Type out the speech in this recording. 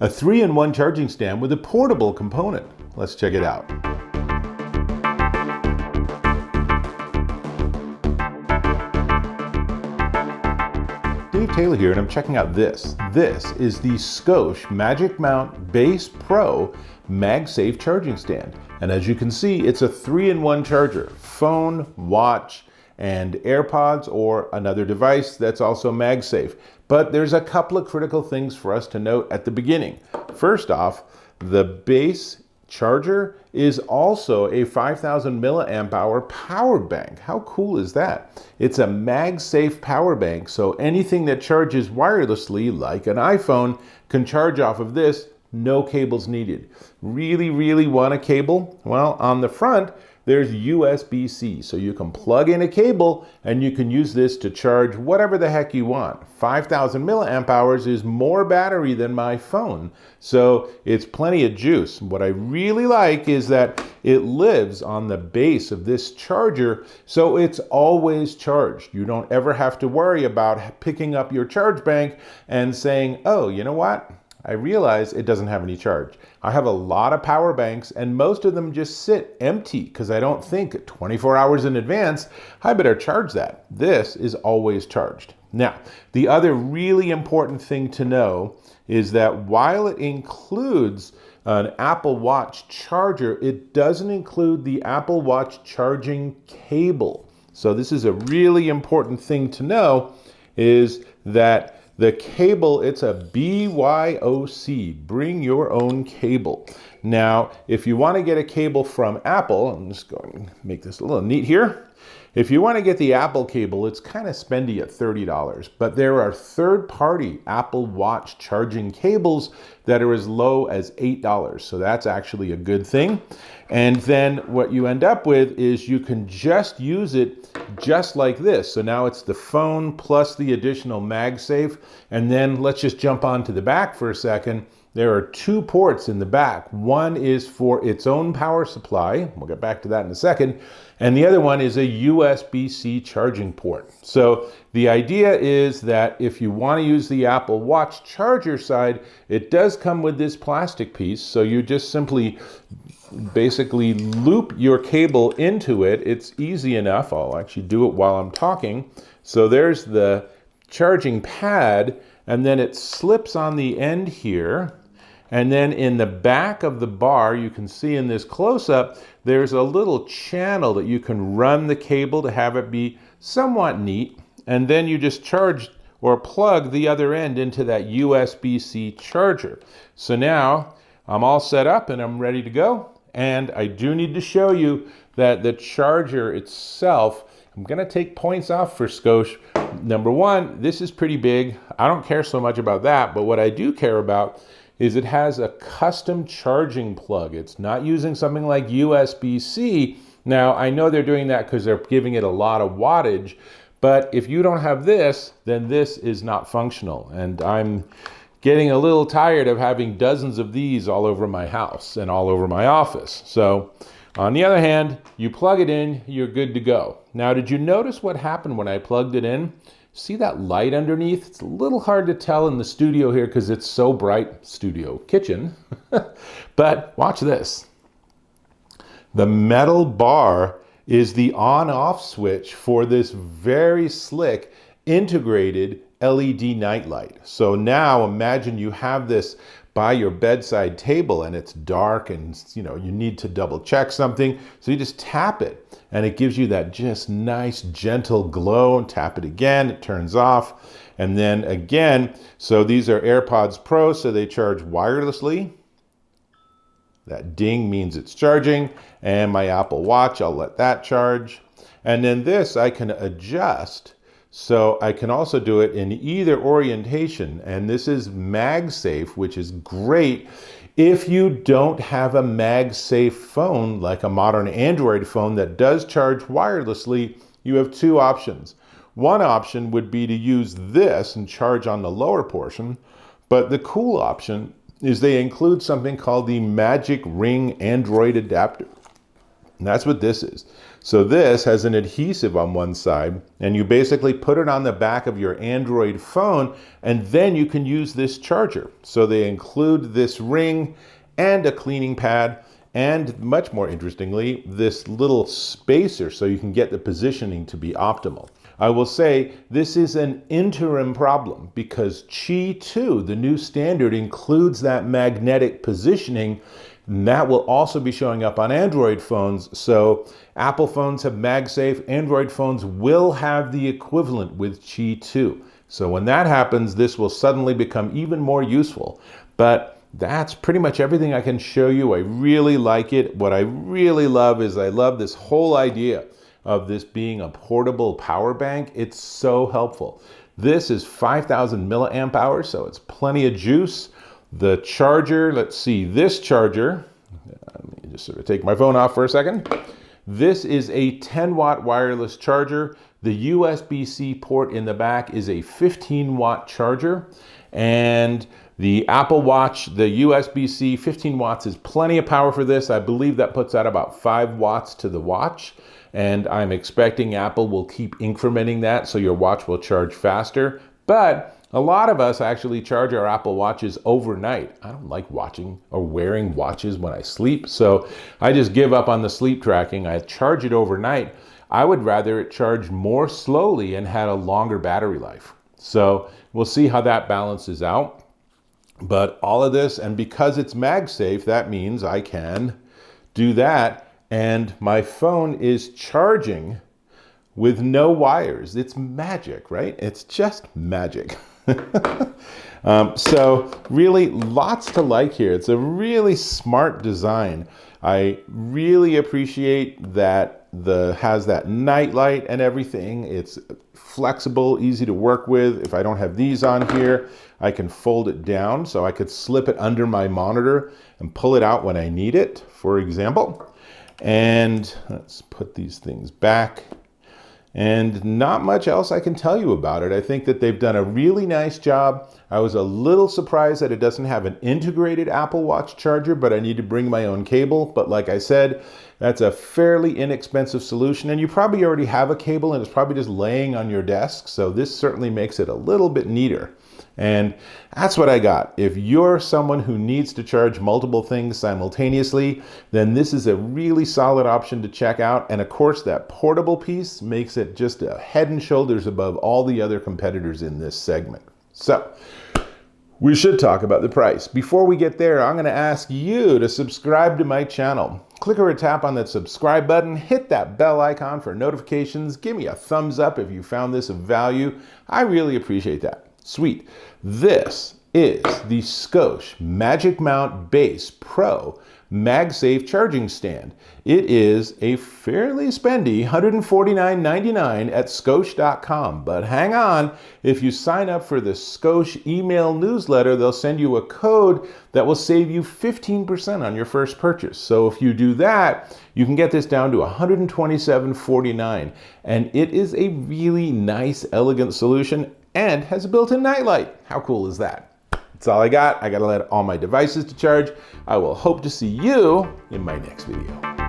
a 3-in-1 charging stand with a portable component. Let's check it out. Dave Taylor here, and I'm checking out this. This is the Scosche MagicMount Base Pro MagSafe Charging Stand. And as you can see, it's a 3-in-1 charger, phone, watch, and AirPods, or another device that's also MagSafe. But there's a couple of critical things for us to note at the beginning. First off, the base charger is also a 5,000 milliamp hour power bank. How cool is that? It's a MagSafe power bank, so anything that charges wirelessly, like an iPhone, can charge off of this, no cables needed. Really want a cable? Well, on the front, there's USB-C, so you can plug in a cable and you can use this to charge whatever the heck you want. 5,000 milliamp hours is more battery than my phone, so it's plenty of juice. What I really like is that it lives on the base of this charger, so it's always charged. You don't ever have to worry about picking up your charge bank and saying, oh, you know what? I realize it doesn't have any charge. I have a lot of power banks and most of them just sit empty because I don't think 24 hours in advance, I better charge that. This is always charged. Now, the other really important thing to know is that while it includes an Apple Watch charger, it doesn't include the Apple Watch charging cable. So this is a really important thing to know, is that the cable, it's a BYOC, bring your own cable. Now, if you want to get a cable from Apple, I'm just going to make this a little neat here. If you want to get the Apple cable, it's kind of spendy at $30, but there are third-party Apple Watch charging cables that are as low as $8, so that's actually a good thing. And then what you end up with is you can just use it just like this. So now it's the phone plus the additional MagSafe, and then let's just jump onto the back for a second. There are 2 ports in the back. One is for its own power supply. We'll get back to that in a second. And the other one is a USB-C charging port. So the idea is that if you want to use the Apple Watch charger side, it does come with this plastic piece. So you just simply basically loop your cable into it. It's easy enough. I'll actually do it while I'm talking. So there's the charging pad, and then it slips on the end here. And then in the back of the bar, you can see in this close-up, there's a little channel that you can run the cable to have it be somewhat neat. And then you just charge or plug the other end into that USB-C charger. So now I'm all set up and I'm ready to go. And I do need to show you that the charger itself, I'm going to take points off for Scosche. Number one, this is pretty big. I don't care so much about that, but what I do care about is it has a custom charging plug. It's not using something like USB-C. Now, I know they're doing that because they're giving it a lot of wattage, but if you don't have this, then this is not functional. And I'm getting a little tired of having dozens of these all over my house and all over my office. So on the other hand, you plug it in, you're good to go. Now, did you notice what happened when I plugged it in? See that light underneath? It's a little hard to tell in the studio here because it's so bright. Studio kitchen. But watch this. The metal bar is the on-off switch for this very slick integrated LED nightlight. So now imagine you have this by your bedside table and it's dark and you need to double check something. So you just tap it and it gives you that just nice gentle glow, and tap it again, it turns off. And then again, so these are AirPods Pro, so they charge wirelessly. That ding means it's charging. And my Apple Watch, I'll let that charge. And then this I can adjust. So I can also do it in either orientation, and this is MagSafe, which is great if you don't have a MagSafe phone, like a modern Android phone that does charge wirelessly. You have 2 options. One option would be to use this and charge on the lower portion, but the cool option is they include something called the Magic Ring Android adapter. And that's what this is. So this has an adhesive on one side, and you basically put it on the back of your Android phone, and then you can use this charger. So they include this ring and a cleaning pad, and much more interestingly, this little spacer so you can get the positioning to be optimal. I will say this is an interim problem because Qi 2, the new standard, includes that magnetic positioning, and that will also be showing up on Android phones. So Apple phones have MagSafe, Android phones will have the equivalent with Qi 2. So when that happens, this will suddenly become even more useful. But that's pretty much everything I can show you. I really like it. What I really love is I love this whole idea of this being a portable power bank. It's so helpful. This is 5,000 milliamp hours, so it's plenty of juice. The charger, let's see, this charger, let me just sort of take my phone off for a second. This is a 10-watt wireless charger. The USB-C port in the back is a 15-watt charger. And the Apple Watch, the USB-C 15 watts is plenty of power for this. I believe that puts out about 5 watts to the watch. And I'm expecting Apple will keep incrementing that so your watch will charge faster. But a lot of us actually charge our Apple Watches overnight. I don't like watching or wearing watches when I sleep, so I just give up on the sleep tracking. I charge it overnight. I would rather it charged more slowly and had a longer battery life. So we'll see how that balances out. But all of this, and because it's MagSafe, that means I can do that. And my phone is charging with no wires. It's magic, right? It's just magic. So really lots to like here. It's a really smart design. I really appreciate that has that nightlight and everything. It's flexible, easy to work with. If I don't have these on here, I can fold it down so I could slip it under my monitor and pull it out when I need it, for example. And let's put these things back. And not much else I can tell you about it. I think that they've done a really nice job. I was a little surprised that it doesn't have an integrated Apple Watch charger, but I need to bring my own cable. But like I said, that's a fairly inexpensive solution. And you probably already have a cable and it's probably just laying on your desk. So this certainly makes it a little bit neater. And that's what I got. If you're someone who needs to charge multiple things simultaneously, then this is a really solid option to check out. And of course, that portable piece makes it just a head and shoulders above all the other competitors in this segment. So we should talk about the price. Before we get there, I'm going to ask you to subscribe to my channel. Click or tap on that subscribe button, hit that bell icon for notifications, give me a thumbs up if you found this of value. I really appreciate that. Sweet. This is the Scosche MagicMount Base Pro MagSafe Charging Stand. It is a fairly spendy $149.99 at Scosche.com. But hang on, if you sign up for the Scosche email newsletter, they'll send you a code that will save you 15% on your first purchase. So if you do that, you can get this down to $127.49. And it is a really nice, elegant solution and has a built-in nightlight. How cool is that? That's all I got. I got to let all my devices to charge. I will hope to see you in my next video.